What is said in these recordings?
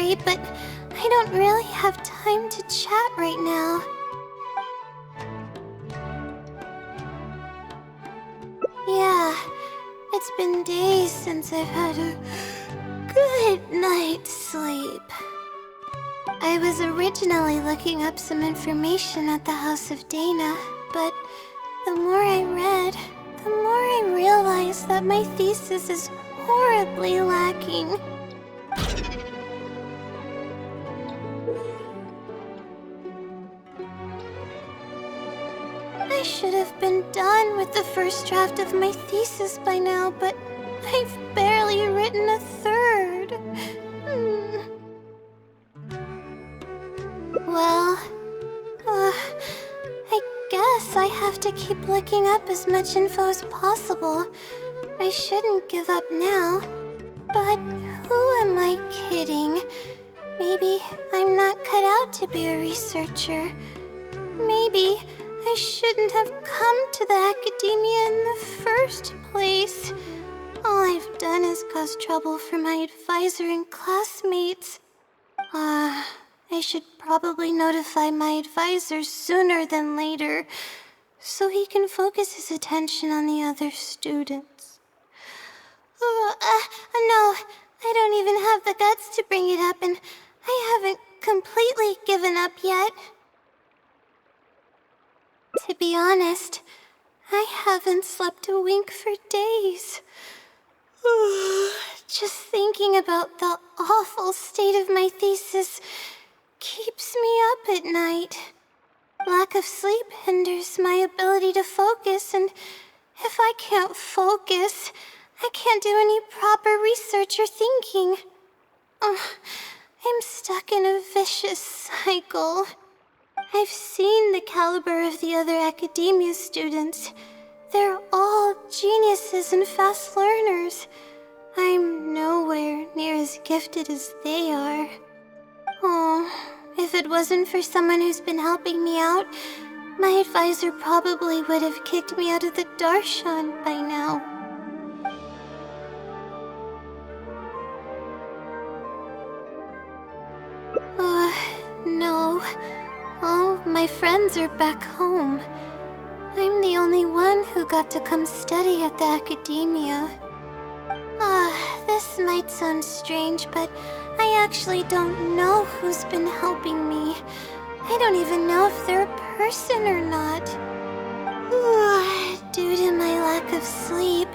sorry, but I don't really have time to chat right now. Yeah, it's been days since I've had a good night's sleep. I was originally looking up some information at the House of Dana, but the more I read, the more I realized that my thesis is horribly lacking. I should have been done with the first draft of my thesis by now, but I've barely written a third. Well, I guess I have to keep looking up as much info as possible. I shouldn't give up now. But who am I kidding? Maybe I'm not cut out to be a researcher. Maybe I shouldn't have come to the academia in the first place. All I've done is cause trouble for my advisor and classmates. I should probably notify my advisor sooner than later, so he can focus his attention on the other students. No, I don't even have the guts to bring it up, and I haven't completely given up yet. To be honest, I haven't slept a wink for days. Just thinking about the awful state of my thesis keeps me up at night. Lack of sleep hinders my ability to focus, and if I can't focus, I can't do any proper research or thinking. I'm stuck in a vicious cycle. I've seen the caliber of the other academia students. They're all geniuses and fast learners. I'm nowhere near as gifted as they are. Oh, if it wasn't for someone who's been helping me out, my advisor probably would have kicked me out of the Darshan by now. No. All my friends are back home. I'm the only one who got to come study at the academia. This might sound strange, but I actually don't know who's been helping me. I don't even know if they're a person or not. Due to my lack of sleep,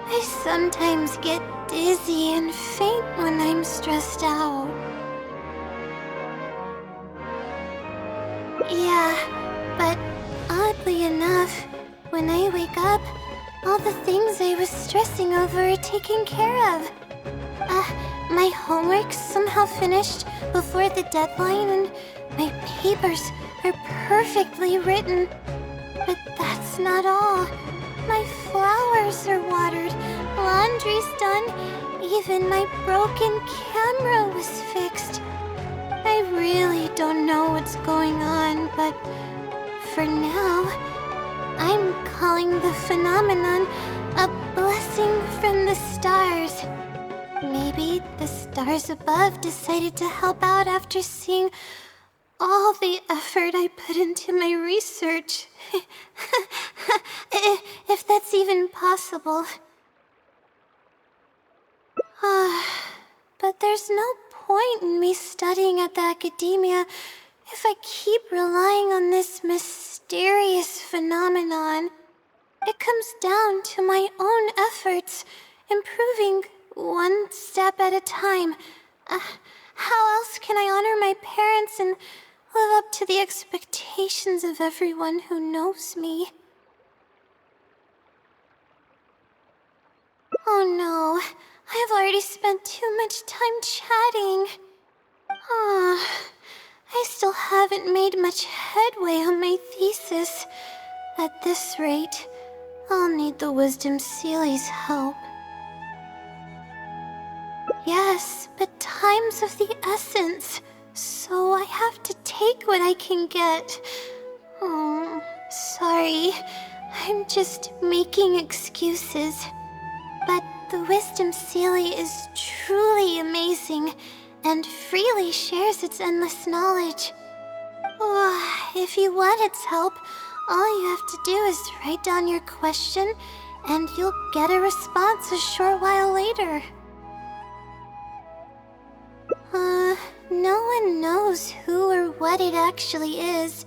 I sometimes get dizzy and faint when I'm stressed out. Yeah, but oddly enough, when I wake up, all the things I was stressing over are taken care of. My homework's somehow finished before the deadline, and my papers are perfectly written. But that's not all. My flowers are watered, laundry's done, even my broken camera was fixed. I really don't know what's going on, but for now, I'm calling the phenomenon a blessing from the stars. Maybe the stars above decided to help out after seeing all the effort I put into my research. If that's even possible. But there's no point in me studying at the academia if I keep relying on this mysterious phenomenon. It comes down to my own efforts, improving one step at a time. How else can I honor my parents and live up to the expectations of everyone who knows me? Oh no, I've already spent too much time chatting. I still haven't made much headway on my thesis. At this rate, I'll need the Wisdom Seeley's help. Yes, but time's of the essence, so I have to take what I can get. Oh, sorry. I'm just making excuses. But the Wisdom Seeley is truly amazing, and freely shares its endless knowledge. If you want its help, all you have to do is write down your question, and you'll get a response a short while later. No one knows who or what it actually is.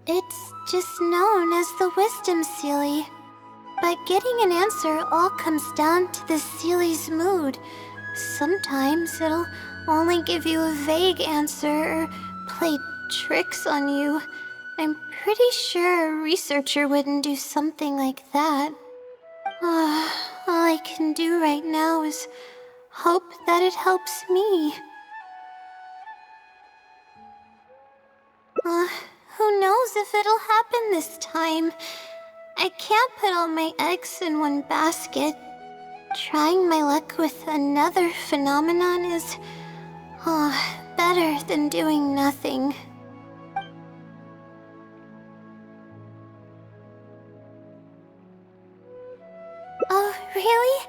It's just known as the Wisdom Sealy. But getting an answer all comes down to the Sealy's mood. Sometimes it'll only give you a vague answer or play tricks on you. I'm pretty sure a researcher wouldn't do something like that. All I can do right now is hope that it helps me. Who knows if it'll happen this time? I can't put all my eggs in one basket. Trying my luck with another phenomenon is better than doing nothing. Oh, really?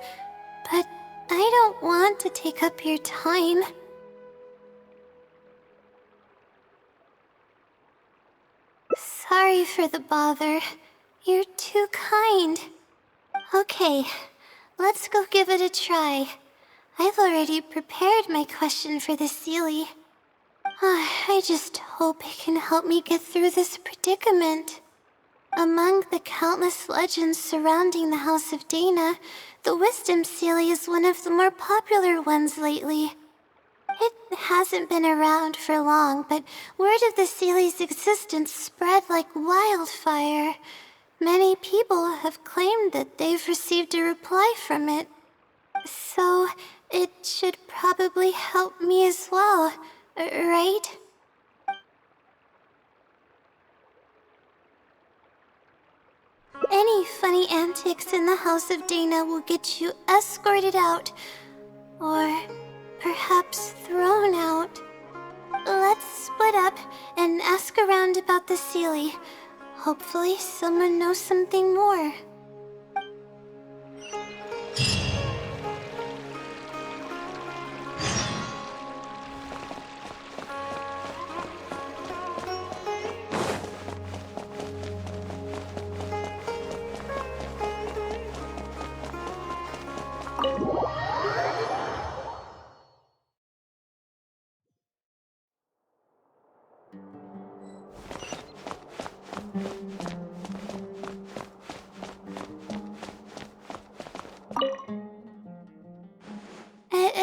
But I don't want to take up your time. Sorry for the bother. You're too kind. Okay, let's go give it a try. I've already prepared my question for the Sealy. I just hope it can help me get through this predicament. Among the countless legends surrounding the House of Dana, the Wisdom Sealy is one of the more popular ones lately. It hasn't been around for long, but word of the Sealy's existence spread like wildfire. Many people have claimed that they've received a reply from it. So, it should probably help me as well, right? Any funny antics in the House of Dana will get you escorted out. Or perhaps thrown out. Let's split up and ask around about the Sealy. Hopefully someone knows something more.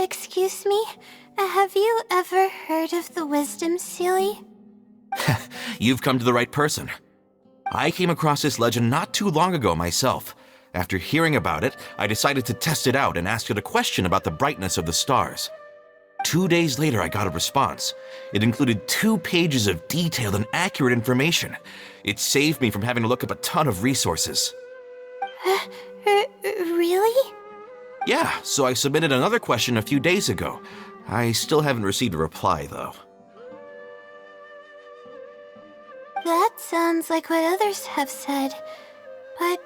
Excuse me? Have you ever heard of the Wisdom Sealy? You've come to the right person. I came across this legend not too long ago myself. After hearing about it, I decided to test it out and asked it a question about the brightness of the stars. 2 days later, I got a response. It included 2 pages of detailed and accurate information. It saved me from having to look up a ton of resources. Really? Yeah, so I submitted another question a few days ago. I still haven't received a reply, though. That sounds like what others have said. But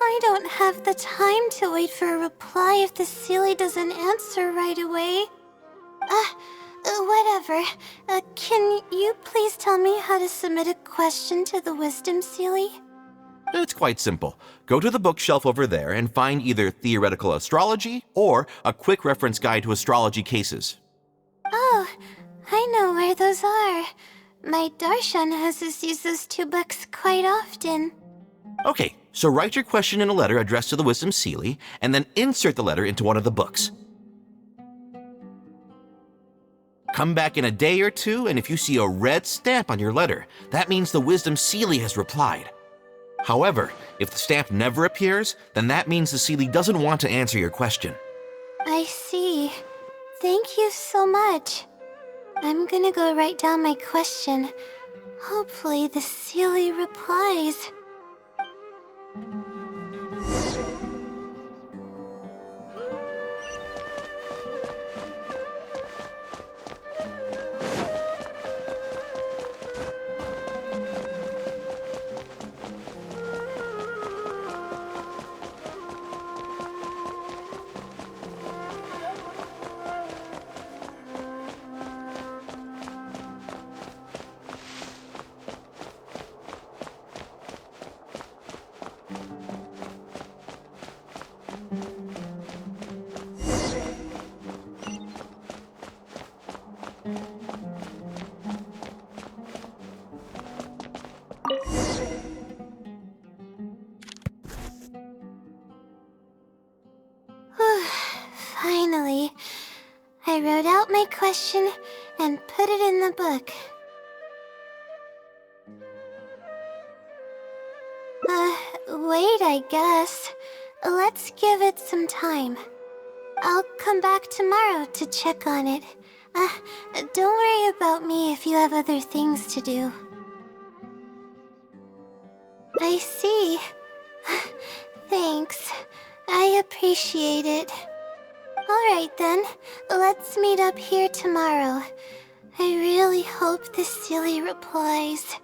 I don't have the time to wait for a reply if the Sealy doesn't answer right away. Whatever. Can you please tell me how to submit a question to the Wisdom Sealy? It's quite simple. Go to the bookshelf over there and find either Theoretical Astrology or a quick reference guide to astrology cases. Oh, I know where those are. My Darshan has us use those 2 books quite often. Okay, so write your question in a letter addressed to the Wisdom Sealy, and then insert the letter into one of the books. Come back in a day or 2, and if you see a red stamp on your letter, that means the Wisdom Sealy has replied. However, if the stamp never appears, then that means the Sealy doesn't want to answer your question. I see. Thank you so much. I'm gonna go write down my question. Hopefully the Sealy replies. Finally, I wrote out my question and put it in the book. Wait, I guess. Let's give it some time. I'll come back tomorrow to check on it. Don't worry about me if you have other things to do. I see. Thanks. I appreciate it. Alright then, let's meet up here tomorrow. I really hope the silly replies.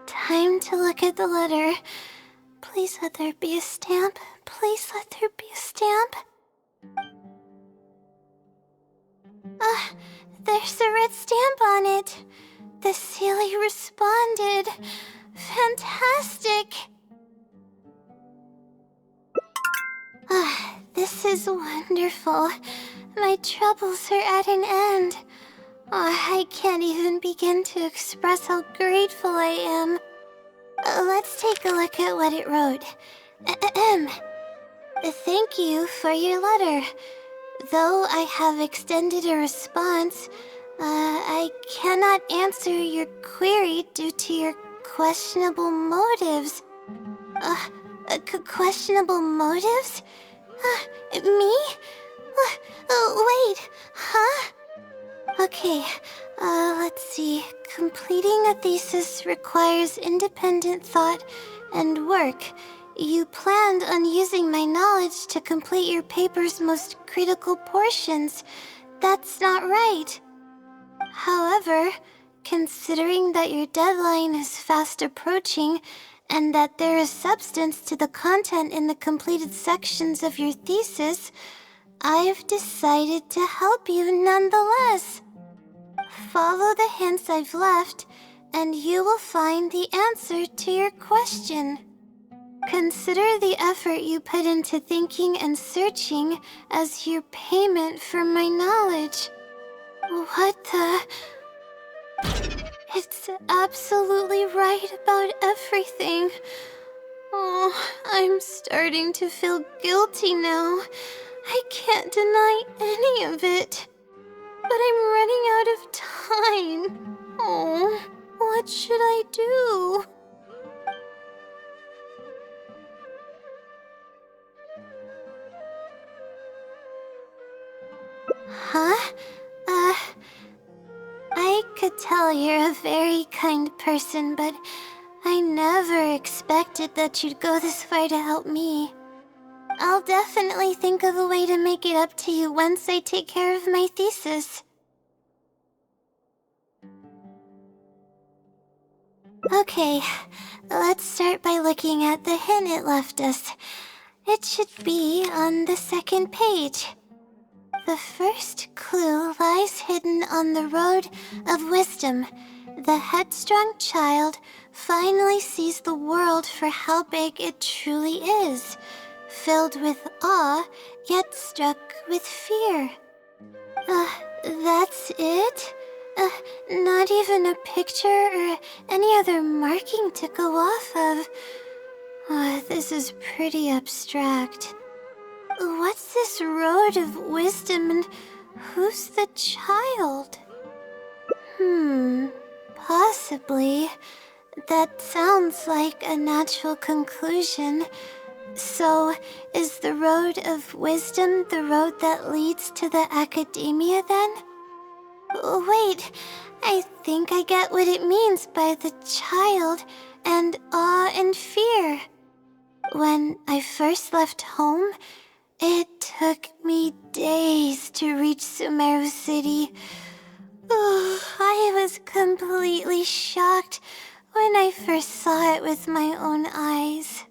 Time to look at the letter. Please let there be a stamp. Please let there be a stamp. There's a red stamp on it. The silly responded. Fantastic! This is wonderful. My troubles are at an end. I can't even begin to express how grateful I am. Let's take a look at what it wrote. Thank you for your letter. Though I have extended a response, I cannot answer your query due to your questionable motives. Questionable motives? Me? Wait, huh? Okay, let's see. Completing a thesis requires independent thought and work. You planned on using my knowledge to complete your paper's most critical portions. That's not right. However, considering that your deadline is fast approaching, and that there is substance to the content in the completed sections of your thesis, I've decided to help you nonetheless. Follow the hints I've left, and you will find the answer to your question. Consider the effort you put into thinking and searching as your payment for my knowledge. What the... It's absolutely right about everything. Oh, I'm starting to feel guilty now. I can't deny any of it. But I'm running out of time. Oh, what should I do? Huh? I could tell you're a very kind person, but I never expected that you'd go this far to help me. I'll definitely think of a way to make it up to you once I take care of my thesis. Okay, let's start by looking at the hint it left us. It should be on the second page. The first clue lies hidden on the road of wisdom. The headstrong child finally sees the world for how big it truly is, filled with awe, yet struck with fear. That's it? Not even a picture or any other marking to go off of. This is pretty abstract. What's this road of wisdom and who's the child? Possibly. That sounds like a natural conclusion. So, is the road of wisdom the road that leads to the academia then? Wait, I think I get what it means by the child and awe and fear. When I first left home, it took me days to reach Sumeru City. I was completely shocked when I first saw it with my own eyes.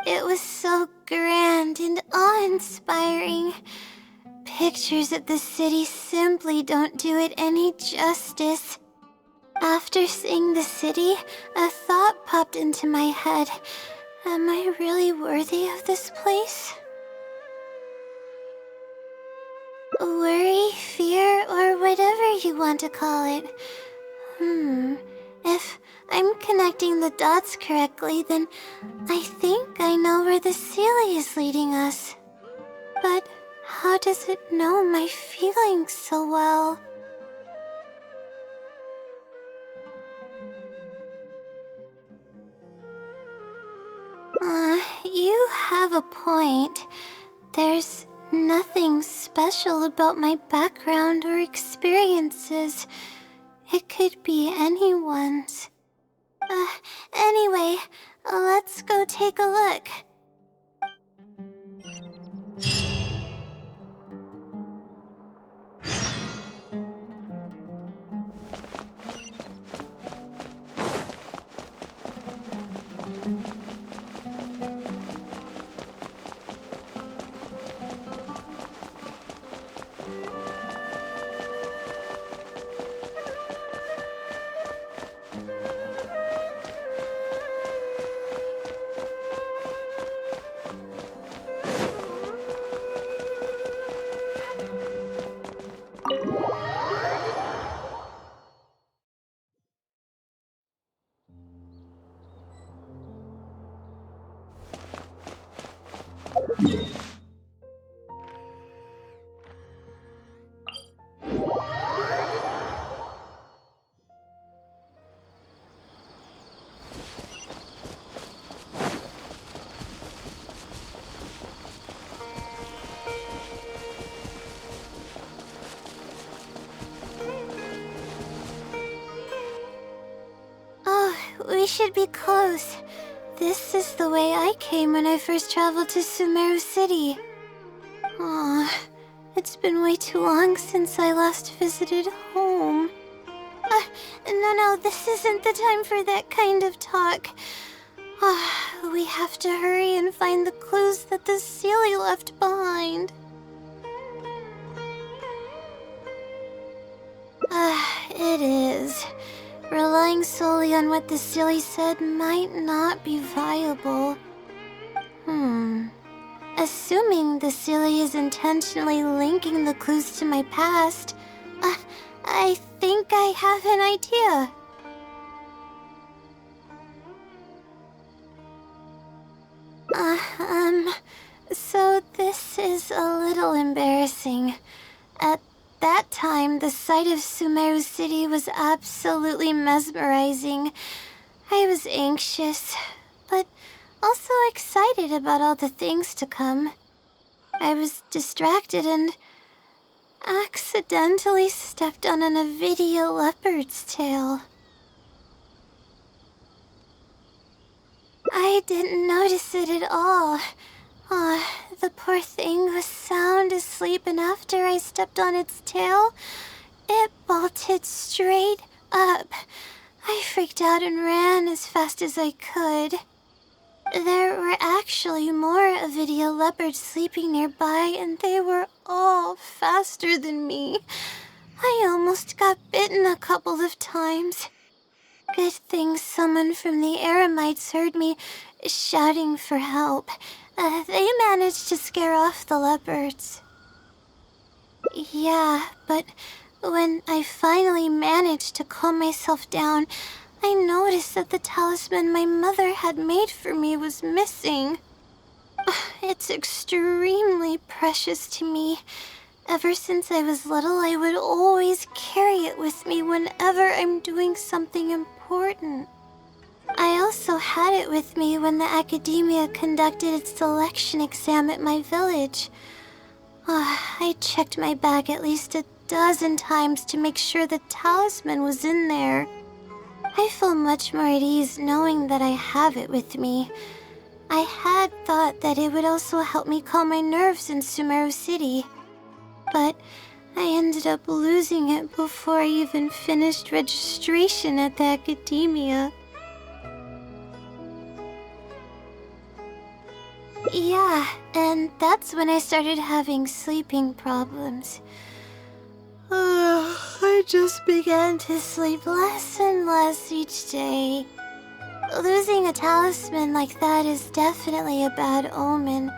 It was so grand and awe-inspiring. pictures of the city simply don't do it any justice. After seeing the city, a thought popped into my head. Am I really worthy of this place? Worry, fear, or whatever you want to call it. If I'm connecting the dots correctly, then I think I know where the Sealy is leading us. But how does it know my feelings so well? You have a point. There's nothing special about my background or experiences. It could be anyone's. Anyway, let's go take a look. We should be close. This is the way I came when I first traveled to Sumeru City. Aw, it's been way too long since I last visited home. No, this isn't the time for that kind of talk. We have to hurry and find the clues that the Sealy left behind. It is. Relying solely on what the Sealy said might not be viable. Assuming the Sealy is intentionally linking the clues to my past, I think I have an idea. So this is a little embarrassing. At that time, the sight of Sumeru City was absolutely mesmerizing. I was anxious, but also excited about all the things to come. I was distracted and accidentally stepped on an Avidia leopard's tail. I didn't notice it at all. The poor thing was sound asleep, and after I stepped on its tail, it bolted straight up. I freaked out and ran as fast as I could. There were actually more Avidia leopards sleeping nearby, and they were all faster than me. I almost got bitten a couple of times. Good thing someone from the Eremites heard me shouting for help. They managed to scare off the leopards. Yeah, but when I finally managed to calm myself down, I noticed that the talisman my mother had made for me was missing. It's extremely precious to me. Ever since I was little, I would always carry it with me whenever I'm doing something important. I also had it with me when the academia conducted its selection exam at my village. I checked my bag at least a dozen times to make sure the talisman was in there. I feel much more at ease knowing that I have it with me. I had thought that it would also help me calm my nerves in Sumeru City, but I ended up losing it before I even finished registration at the academia. Yeah, and that's when I started having sleeping problems. I just began to sleep less and less each day. Losing a talisman like that is definitely a bad omen.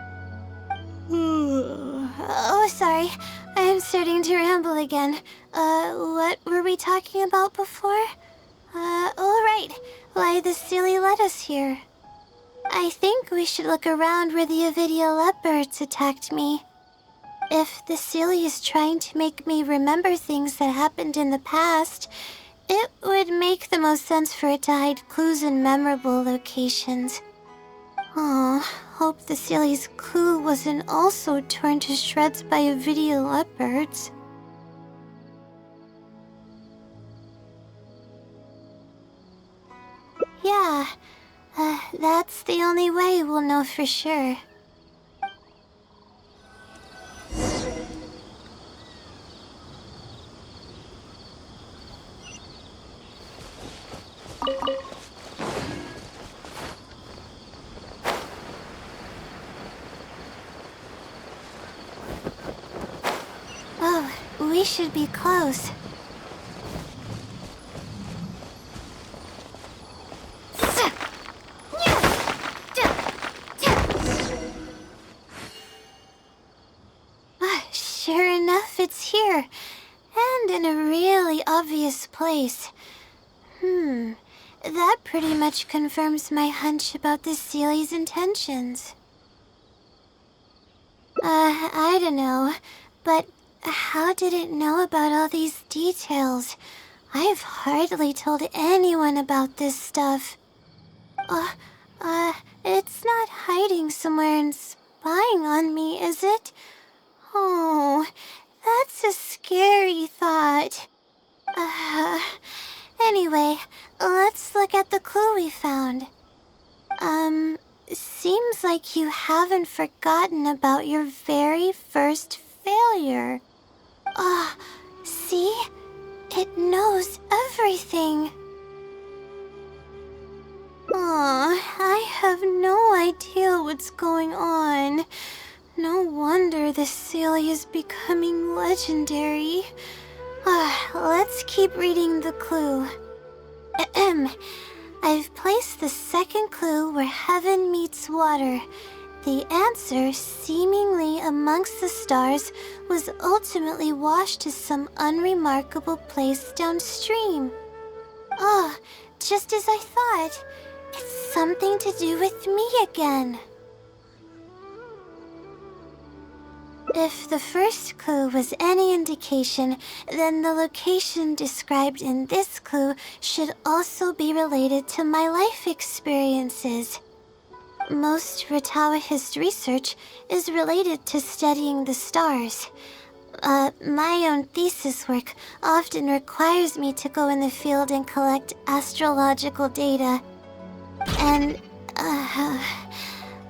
Oh, sorry. I'm starting to ramble again. What were we talking about before? All right. Why the silly led us here. I think we should look around where the Avidia leopards attacked me. If the silly is trying to make me remember things that happened in the past, it would make the most sense for it to hide clues in memorable locations. Aw, hope the silly's clue wasn't also torn to shreds by Avidia leopards. Yeah, that's the only way we'll know for sure. Oh, we should be close. Sure enough, it's here. And in a really obvious place. That pretty much confirms my hunch about the Sealy's intentions. I don't know, but how did it know about all these details? I've hardly told anyone about this stuff. It's not hiding somewhere and spying on me, is it? Oh, that's a scary thought. Anyway, let's look at the clue we found. Seems like you haven't forgotten about your very first failure. See? It knows everything. I have no idea what's going on. No wonder the Sealy is becoming legendary. Let's keep reading the clue. I've placed the second clue where heaven meets water. The answer, seemingly amongst the stars, was ultimately washed to some unremarkable place downstream. Just as I thought. It's something to do with me again. If the first clue was any indication, then the location described in this clue should also be related to my life experiences. Most Ratawahist research is related to studying the stars. My own thesis work often requires me to go in the field and collect astrological data. And,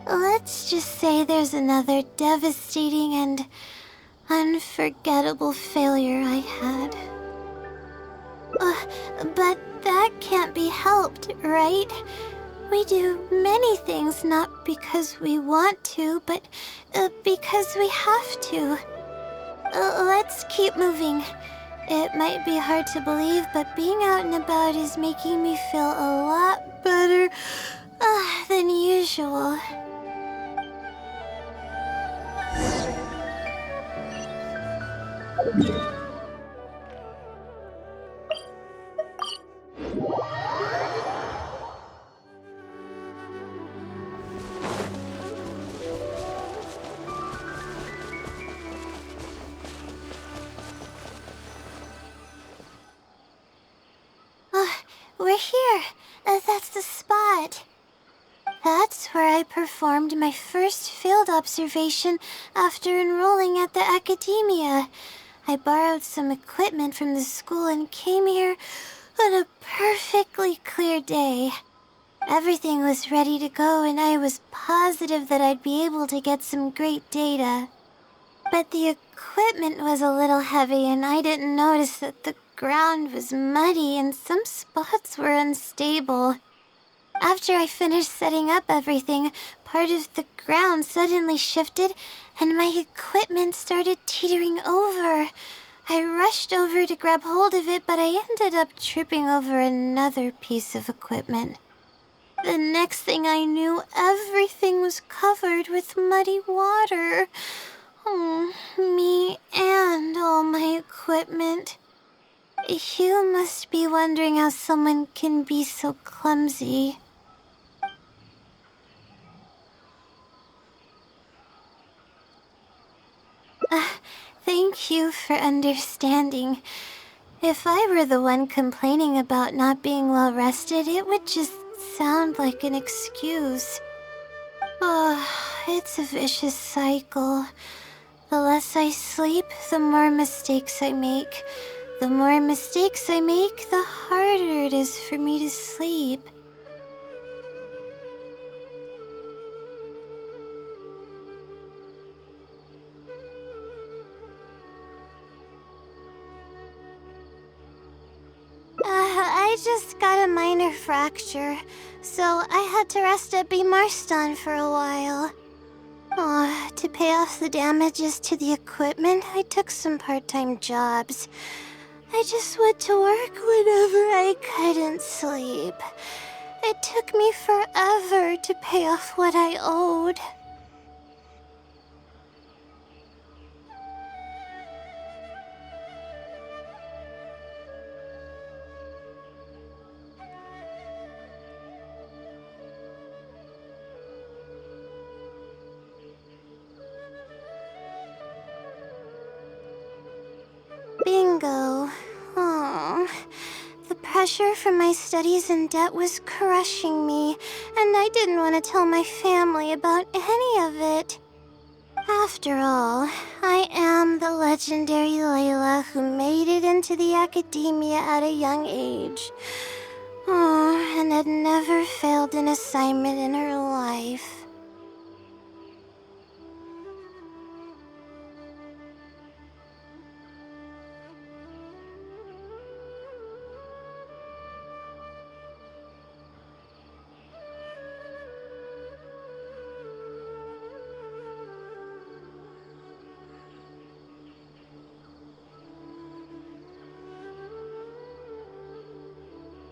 let's just say there's another devastating and unforgettable failure I had. But that can't be helped, right? We do many things not because we want to, but because we have to. Let's keep moving. It might be hard to believe, but being out and about is making me feel a lot better than usual. We're here. That's the spot. That's where I performed my first field observation after enrolling at the academia. I borrowed some equipment from the school and came here on a perfectly clear day. Everything was ready to go and I was positive that I'd be able to get some great data. But the equipment was a little heavy and I didn't notice that the ground was muddy and some spots were unstable. After I finished setting up everything, part of the ground suddenly shifted and my equipment started teetering over. I rushed over to grab hold of it, but I ended up tripping over another piece of equipment. The next thing I knew, everything was covered with muddy water. Oh, me and all my equipment. You must be wondering how someone can be so clumsy. Thank you for understanding. If I were the one complaining about not being well rested, it would just sound like an excuse. Oh, it's a vicious cycle. The less I sleep, the more mistakes I make. The more mistakes I make, the harder it is for me to sleep. I just got a minor fracture, so I had to rest at B. Marston for a while. To pay off the damages to the equipment, I took some part-time jobs. I just went to work whenever I couldn't sleep. It took me forever to pay off what I owed. Bingo. Oh, the pressure from my studies and debt was crushing me, and I didn't want to tell my family about any of it. After all, I am the legendary Layla who made it into the academia at a young age. And had never failed an assignment in her life.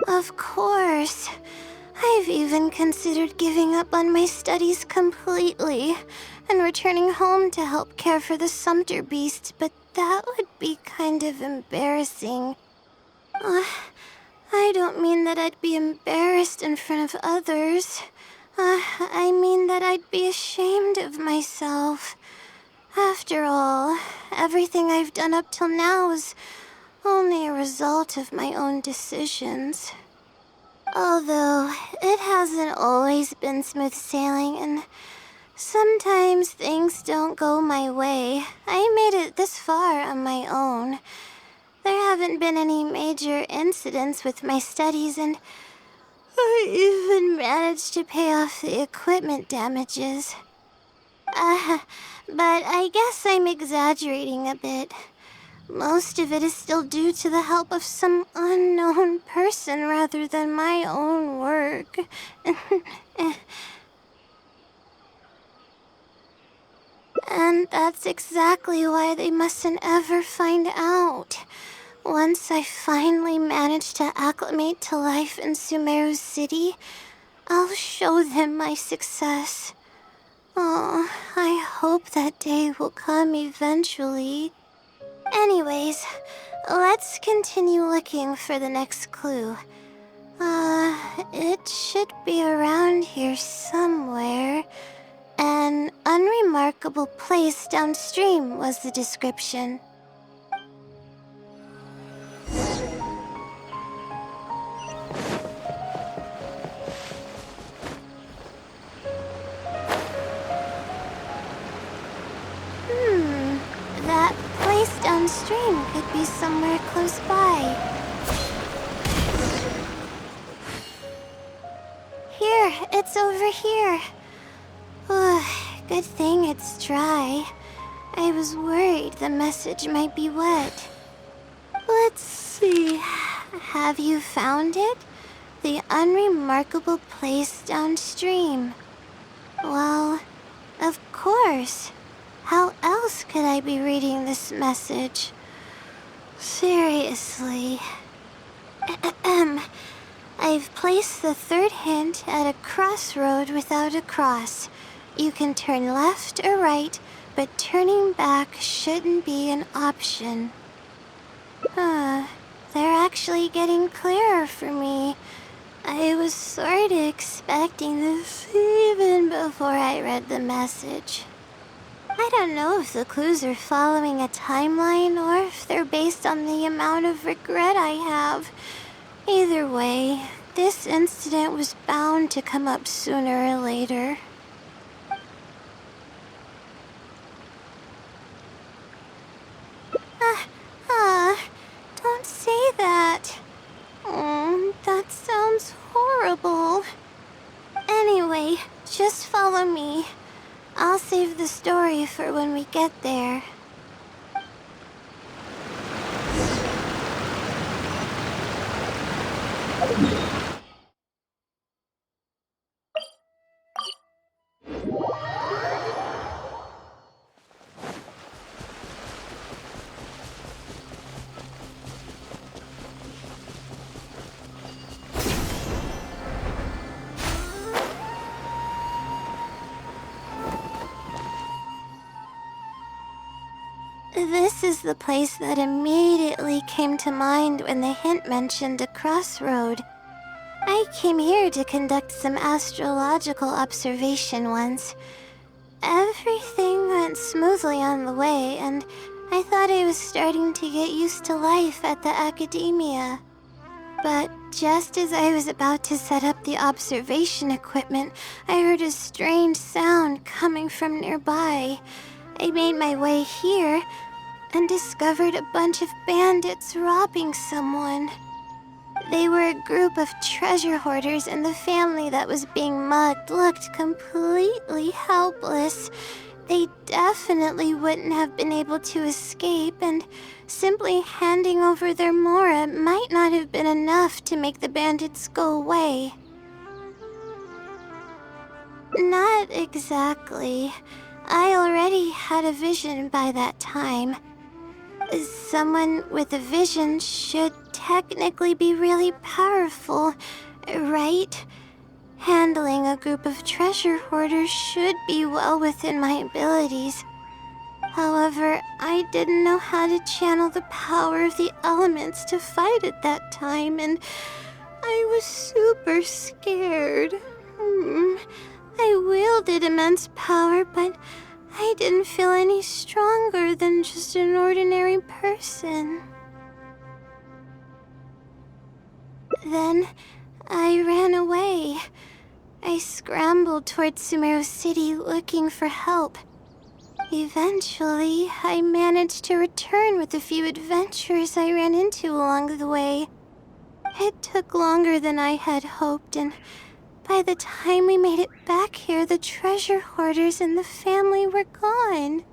Of course. I've even considered giving up on my studies completely and returning home to help care for the Sumter beast, but that would be kind of embarrassing. I don't mean that I'd be embarrassed in front of others. I mean that I'd be ashamed of myself. After all, everything I've done up till now is only a result of my own decisions. Although, it hasn't always been smooth sailing, and sometimes things don't go my way. I made it this far on my own. There haven't been any major incidents with my studies, and I even managed to pay off the equipment damages. But I guess I'm exaggerating a bit. Most of it is still due to the help of some unknown person rather than my own work. And that's exactly why they mustn't ever find out. Once I finally manage to acclimate to life in Sumeru City, I'll show them my success. Oh, I hope that day will come eventually. Anyways, let's continue looking for the next clue. It should be around here somewhere. An unremarkable place downstream was the description. That place downstream could be somewhere close by. Here, it's over here. Good thing it's dry. I was worried the message might be wet. Let's see. Have you found it? the unremarkable place downstream. Well, of course. How else could I be reading this message? Seriously. I've placed the third hint at a crossroad without a cross. You can turn left or right, but turning back shouldn't be an option. They're actually getting clearer for me. I was sort of expecting this even before I read the message. I don't know if the clues are following a timeline or if they're based on the amount of regret I have. Either way, this incident was bound to come up sooner or later. Don't say that. That sounds horrible. Anyway, just follow me. I'll save the story for when we get there. This is the place that immediately came to mind when the hint mentioned a crossroad. I came here to conduct some astrological observation once. Everything went smoothly on the way, and I thought I was starting to get used to life at the academia. But just as I was about to set up the observation equipment, I heard a strange sound coming from nearby. I made my way here and discovered a bunch of bandits robbing someone. They were a group of treasure hoarders, and the family that was being mugged looked completely helpless. They definitely wouldn't have been able to escape, and simply handing over their Mora might not have been enough to make the bandits go away. Not exactly. I already had a vision by that time. Someone with a vision should technically be really powerful, right? Handling a group of treasure hoarders should be well within my abilities. However, I didn't know how to channel the power of the elements to fight at that time, and I was super scared. I wielded immense power, but I didn't feel any stronger than just an ordinary person. Then I ran away. I scrambled towards Sumeru City looking for help. Eventually, I managed to return with a few adventures I ran into along the way. It took longer than I had hoped, and by the time we made it back here, the treasure hoarders and the family were gone.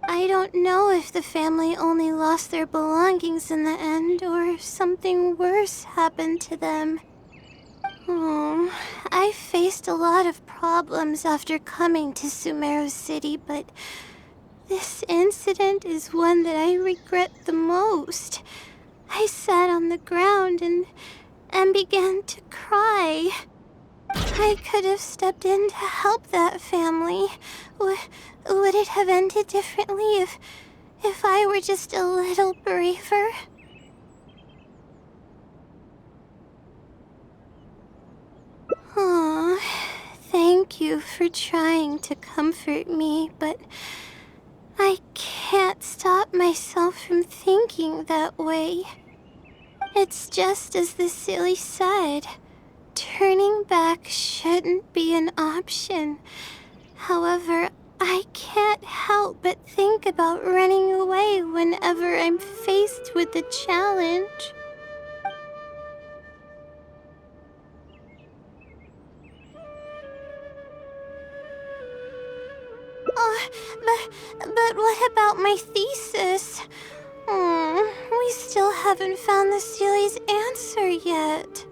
I don't know if the family only lost their belongings in the end, or if something worse happened to them. I faced a lot of problems after coming to Sumeru City, but this incident is one that I regret the most. I sat on the ground and began to cry. I could have stepped in to help that family. Would it have ended differently if I were just a little braver? Aw, thank you for trying to comfort me, but I can't stop myself from thinking that way. It's just as the silly said. Turning back shouldn't be an option. However, I can't help but think about running away whenever I'm faced with a challenge. But what about my thesis? We still haven't found the Sealy's answer yet.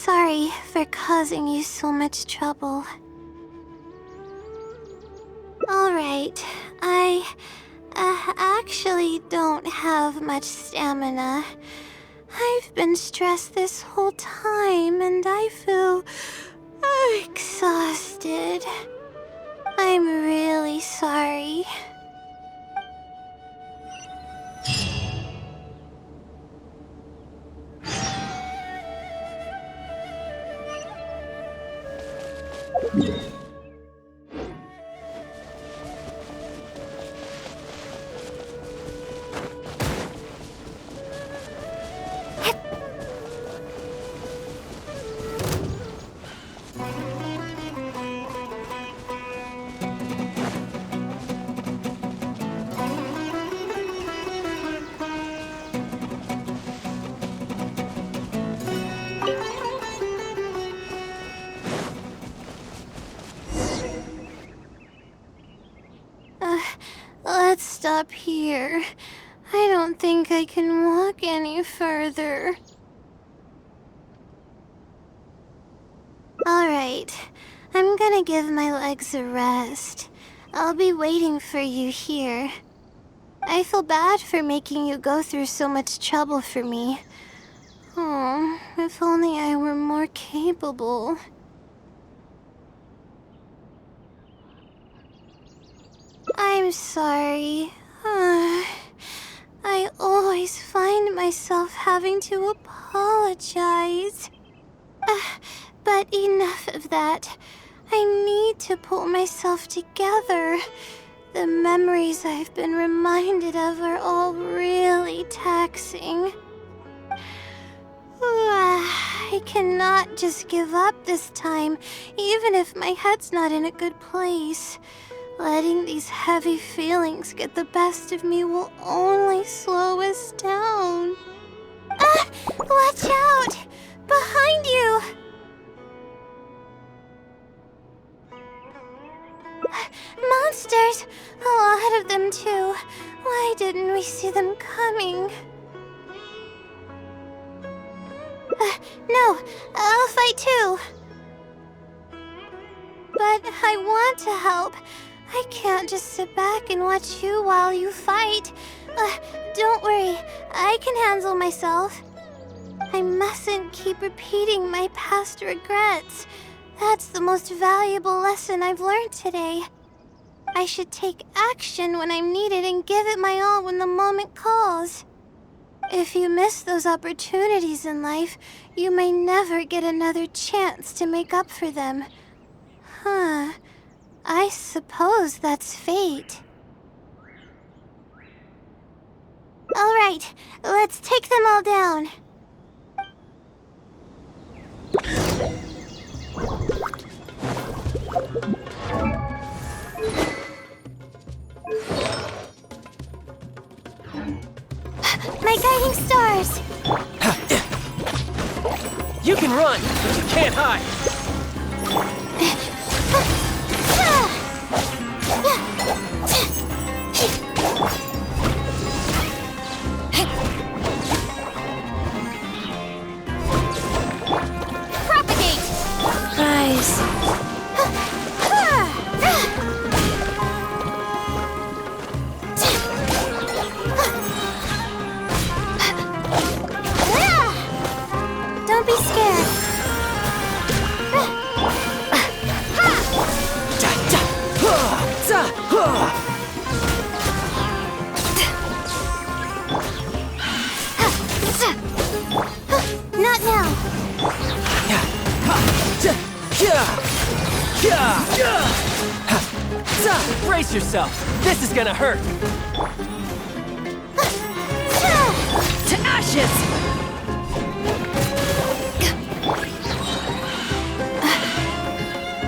sorry for causing you so much trouble. Alright, I actually don't have much stamina. I've been stressed this whole time and I feel exhausted. I'm really sorry. Let's stop here. I don't think I can walk any further. Alright, I'm gonna give my legs a rest. I'll be waiting for you here. I feel bad for making you go through so much trouble for me. Oh, if only I were more capable. I'm sorry. I always find myself having to apologize. But enough of that. I need to pull myself together. The memories I've been reminded of are all really taxing. I cannot just give up this time, even if my head's not in a good place. Letting these heavy feelings get the best of me will only slow us down. Watch out! Behind you! Monsters! A lot of them too. Why didn't we see them coming? No, I'll fight too. But I want to help. I can't just sit back and watch you while you fight. Don't worry, I can handle myself. I mustn't keep repeating my past regrets. That's the most valuable lesson I've learned today. I should take action when I'm needed and give it my all when the moment calls. If you miss those opportunities in life, you may never get another chance to make up for them. I suppose that's fate. All right, let's take them all down. My guiding stars! You can run, but you can't hide! Propagate! Nice. Don't be scared. Not now. Brace yourself. This is gonna hurt. To ashes!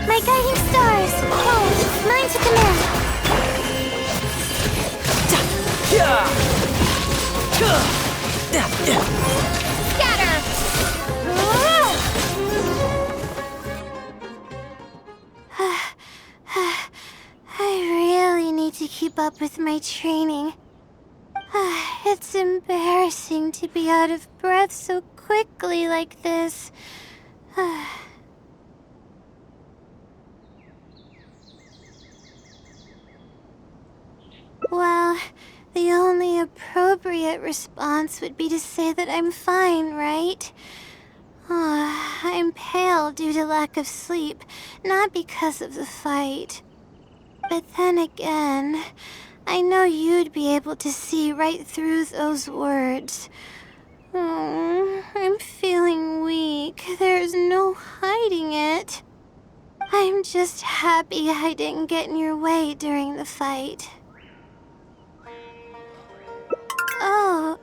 My guiding stars. Oh, mine to command. Scatter! I really need to keep up with my training. It's embarrassing to be out of breath so quickly like this. Well, the only appropriate response would be to say that I'm fine, right? I'm pale due to lack of sleep, not because of the fight. But then again, I know you'd be able to see right through those words. I'm feeling weak. There's no hiding it. I'm just happy I didn't get in your way during the fight. Oh,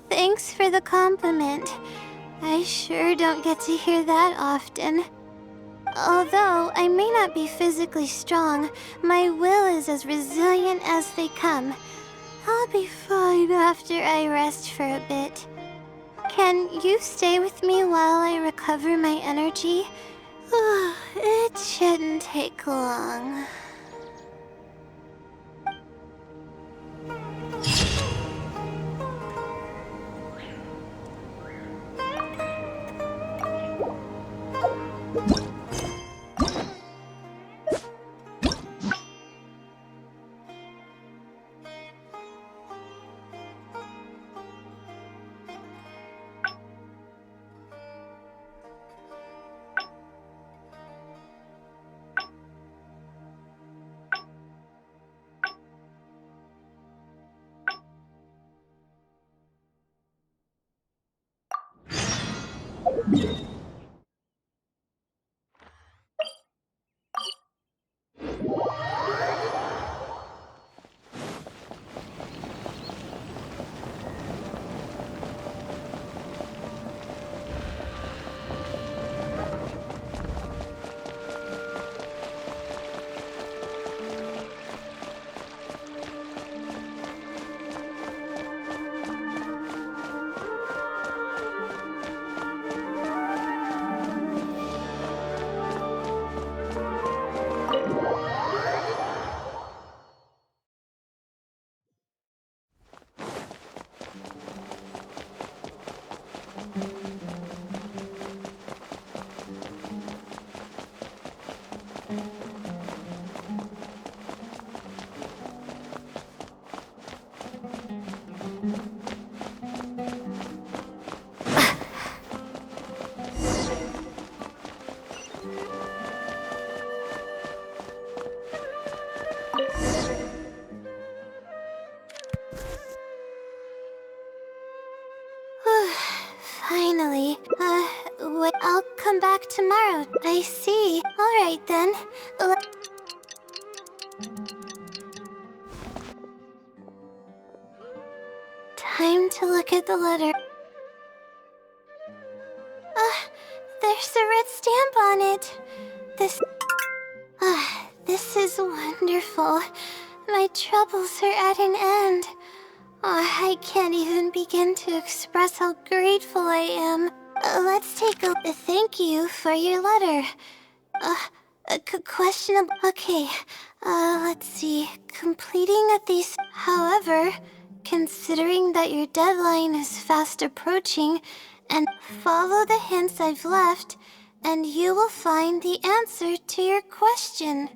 thanks for the compliment. I sure don't get to hear that often. Although I may not be physically strong, my will is as resilient as they come. I'll be fine after I rest for a bit. Can you stay with me while I recover my energy? It shouldn't take long. Finally. Wait, I'll come back tomorrow. I see. Alright then. Time to look at the letter. There's a red stamp on it. This is wonderful. My troubles are at an end. I can't even begin to express how grateful I am. Let's take a thank you for your letter. Questionable. Okay, let's see. Completing these. However, considering that your deadline is fast approaching, and follow the hints I've left, and you will find the answer to your question.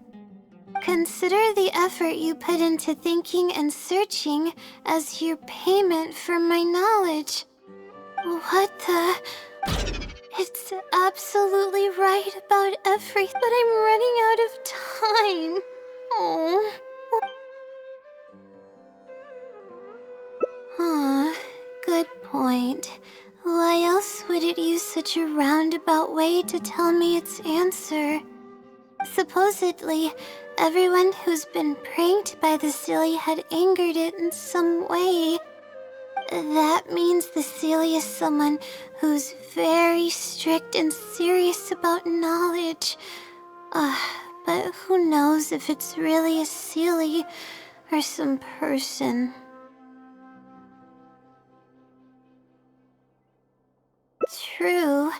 Consider the effort you put into thinking and searching as your payment for my knowledge. What the? It's absolutely right about everything, but I'm running out of time. Oh. Good point. Why else would it use such a roundabout way to tell me its answer? Supposedly, everyone who's been pranked by the Silly had angered it in some way. That means the Silly is someone who's very strict and serious about knowledge. But who knows if it's really a Silly or some person. True.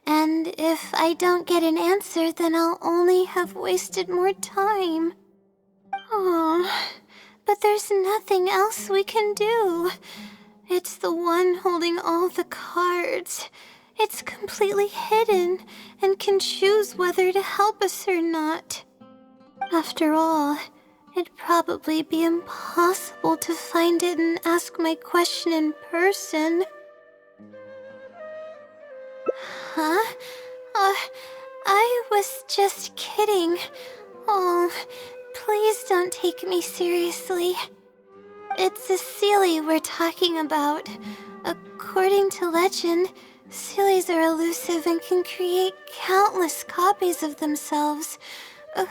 And if I don't get an answer, then I'll only have wasted more time. But there's nothing else we can do. It's the one holding all the cards. It's completely hidden and can choose whether to help us or not. After all, it'd probably be impossible to find it and ask my question in person. Huh? I was just kidding. Oh, please don't take me seriously. It's a Seelie we're talking about. According to legend, Seelies are elusive and can create countless copies of themselves.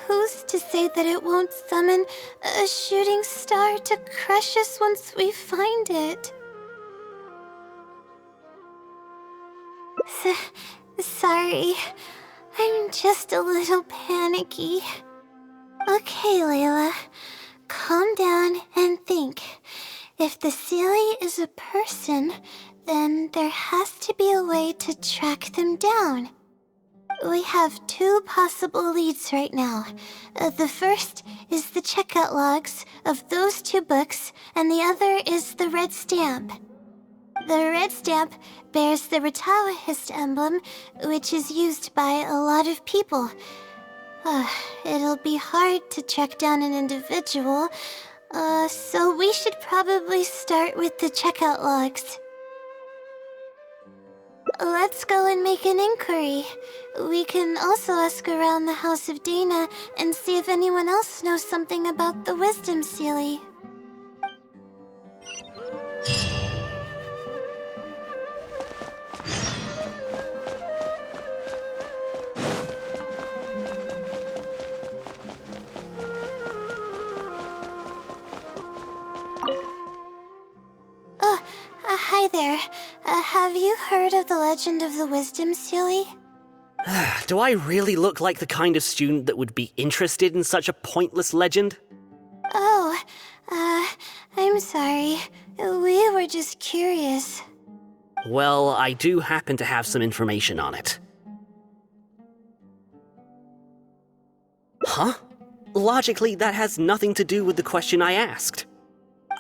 Who's to say that it won't summon a shooting star to crush us once we find it? Sorry, I'm just a little panicky. Okay, Layla, calm down and think. If the Seelie is a person, then there has to be a way to track them down. We have two possible leads right now. The first is the checkout logs of those two books, and the other is the red stamp. The red stamp bears the Retawahist emblem, which is used by a lot of people. It'll be hard to track down an individual, so we should probably start with the checkout logs. Let's go and make an inquiry. We can also ask around the House of Dana and see if anyone else knows something about the Wisdom Seelie. Hi there. Have you heard of the legend of the Wisdom Seelie? Do I really look like the kind of student that would be interested in such a pointless legend? Oh, I'm sorry. We were just curious. Well, I do happen to have some information on it. Huh? Logically, that has nothing to do with the question I asked.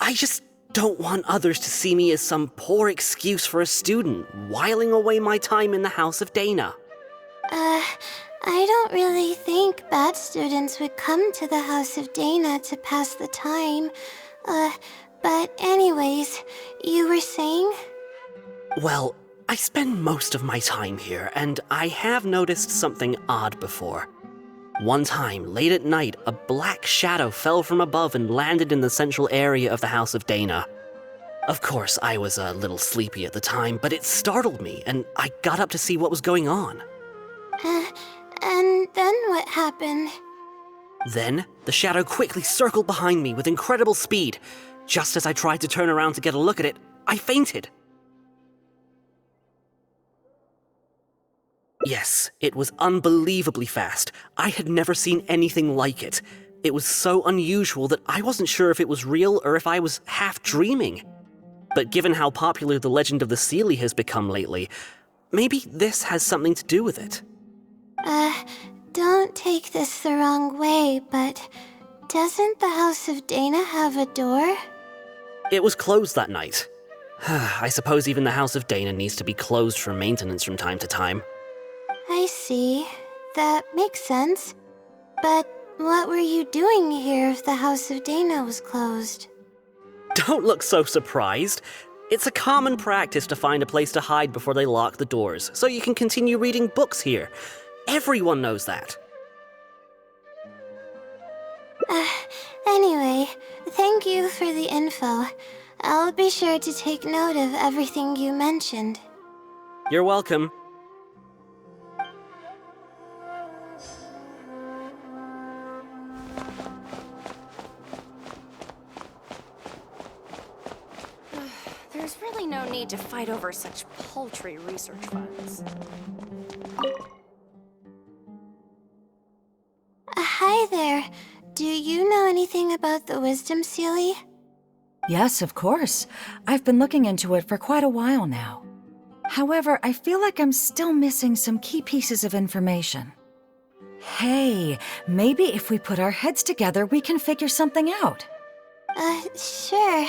I just don't want others to see me as some poor excuse for a student whiling away my time in the House of Dana. I don't really think bad students would come to the House of Dana to pass the time. But anyways, you were saying? Well, I spend most of my time here, and I have noticed something odd before. One time, late at night, a black shadow fell from above and landed in the central area of the House of Dana. Of course, I was a little sleepy at the time, but it startled me, and I got up to see what was going on. And then what happened? Then, the shadow quickly circled behind me with incredible speed. Just as I tried to turn around to get a look at it, I fainted. Yes, it was unbelievably fast. I had never seen anything like it. It was so unusual that I wasn't sure if it was real or if I was half dreaming. But given how popular the legend of the Seelie has become lately, maybe this has something to do with it. Don't take this the wrong way, but doesn't the House of Dana have a door? It was closed that night. I suppose even the House of Dana needs to be closed for maintenance from time to time. I see. That makes sense. But what were you doing here if the House of Dana was closed? Don't look so surprised. It's a common practice to find a place to hide before they lock the doors, so you can continue reading books here. Everyone knows that. Anyway, thank you for the info. I'll be sure to take note of everything you mentioned. You're welcome. There's really no need to fight over such paltry research funds. Hi there. Do you know anything about the Wisdom Seelie? Yes, of course. I've been looking into it for quite a while now. However, I feel like I'm still missing some key pieces of information. Hey, maybe if we put our heads together, we can figure something out. Sure.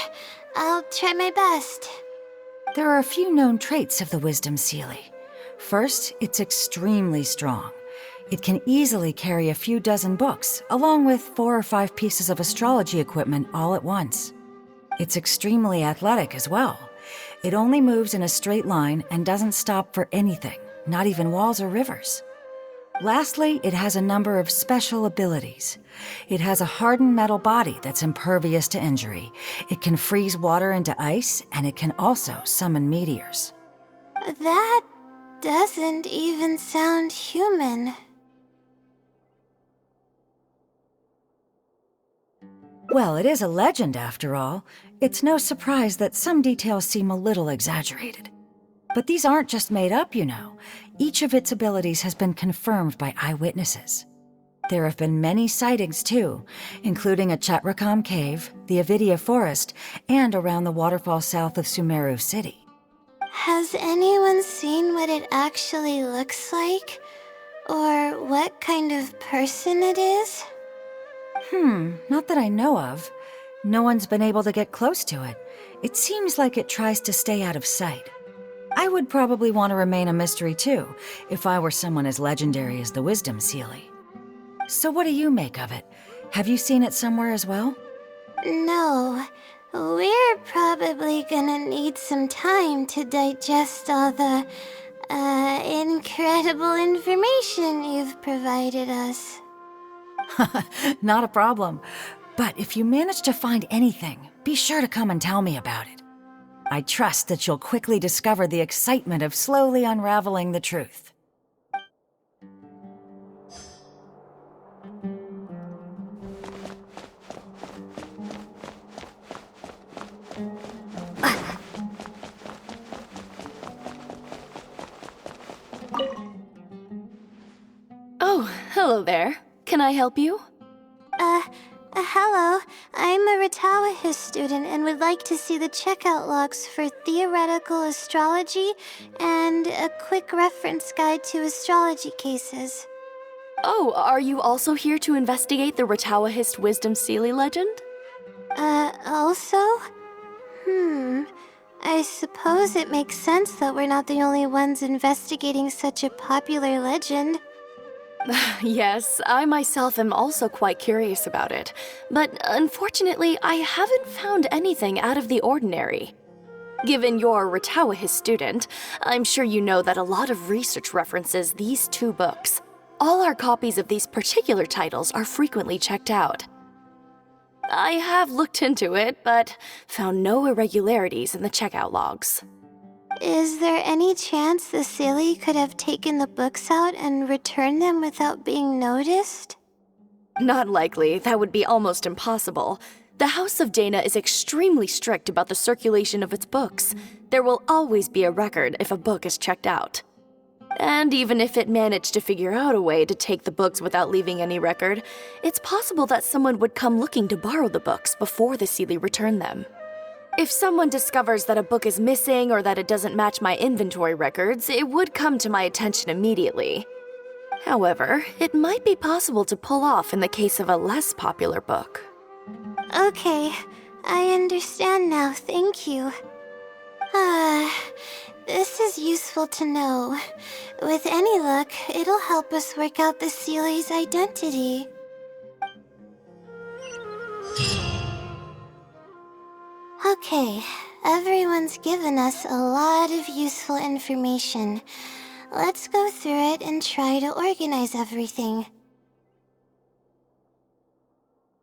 I'll try my best. There are a few known traits of the Wisdom Seelie. First, it's extremely strong. It can easily carry a few dozen books, along with 4 or 5 pieces of astrology equipment all at once. It's extremely athletic as well. It only moves in a straight line and doesn't stop for anything, not even walls or rivers. Lastly, it has a number of special abilities. It has a hardened metal body that's impervious to injury. It can freeze water into ice, and it can also summon meteors. That doesn't even sound human. Well, it is a legend after all. It's no surprise that some details seem a little exaggerated. But these aren't just made up, you know. Each of its abilities has been confirmed by eyewitnesses. There have been many sightings too, including at Chatrakam Cave, the Avidia Forest, and around the waterfall south of Sumeru City. Has anyone seen what it actually looks like? Or what kind of person it is? Not that I know of. No one's been able to get close to it. It seems like it tries to stay out of sight. I would probably want to remain a mystery too, if I were someone as legendary as the Wisdom Sealy. So what do you make of it? Have you seen it somewhere as well? No. We're probably gonna need some time to digest all the, incredible information you've provided us. Not a problem. But if you manage to find anything, be sure to come and tell me about it. I trust that you'll quickly discover the excitement of slowly unraveling the truth. Oh, hello there. Can I help you? Hello. I'm a Ratawahis student and would like to see the checkout logs for theoretical astrology and a quick reference guide to astrology cases. Oh, are you also here to investigate the Ratawahist Wisdom Sealy legend? Also? I suppose it makes sense that we're not the only ones investigating such a popular legend. Yes, I myself am also quite curious about it, but unfortunately, I haven't found anything out of the ordinary. Given you're a Ratawahist student, I'm sure you know that a lot of research references these 2 books. All our copies of these particular titles are frequently checked out. I have looked into it, but found no irregularities in the checkout logs. Is there any chance the Sealy could have taken the books out and returned them without being noticed? Not likely. That would be almost impossible. The House of Dana is extremely strict about the circulation of its books. There will always be a record if a book is checked out. And even if it managed to figure out a way to take the books without leaving any record, it's possible that someone would come looking to borrow the books before the Sealy returned them. If someone discovers that a book is missing or that it doesn't match my inventory records, it would come to my attention immediately. However, it might be possible to pull off in the case of a less popular book. Okay, I understand now, thank you. This is useful to know. With any luck, it'll help us work out the Sealy's identity. Okay, everyone's given us a lot of useful information. Let's go through it and try to organize everything.